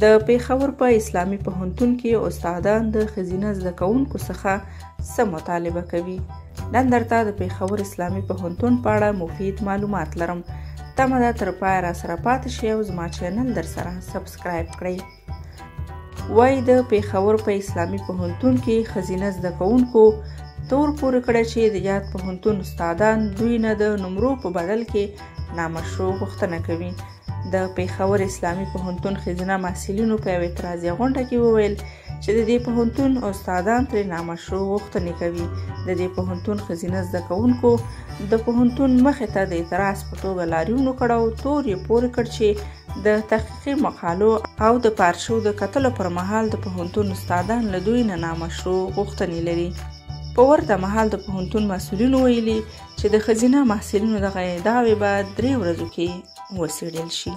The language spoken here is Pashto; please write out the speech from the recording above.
د پېښور په اسلامي پوهنتون کې استادان د ښځینه زده کوونکو څخه څه مطالبه کوي. نن درته د پېښور اسلامي پوهنتون په اړه مفید معلومات لرم. تمه ده تر پایه راسره پاتې شئ او زما چینل در سره سبسکرایب کړئ. وایي د پېښور په اسلامي پوهنتون کې ښځینه زده کوونکو تور پورې کړی چې د یاد پوهنتون استادان دوی نه د نمرو په بدل کې نامشروع غوښتنه کوي. د پېښور اسلامي پوهنتون ښځینه محصلینو په یوه اعتراضي غونډه کې وویل چې د دې پوهنتون استادان ترې نامشروع غوښتنې کوي. د دې پوهنتون ښځینه زده کوونکو د پوهنتون مخې ته د اعتراض په توګه لاریون وکړ او تور یې پورې کړ چې د تحقیقي مقالو او د پارچو د کتلو پر مهال د پوهنتون استادان له دوی نه نامشروع غوښتنې لري. په ورته مهال د پوهنتون مسؤلینو ویلي چې د ښځینه محصلینو دغه ادعاوې به 3 ورځو کې وڅېړل شي.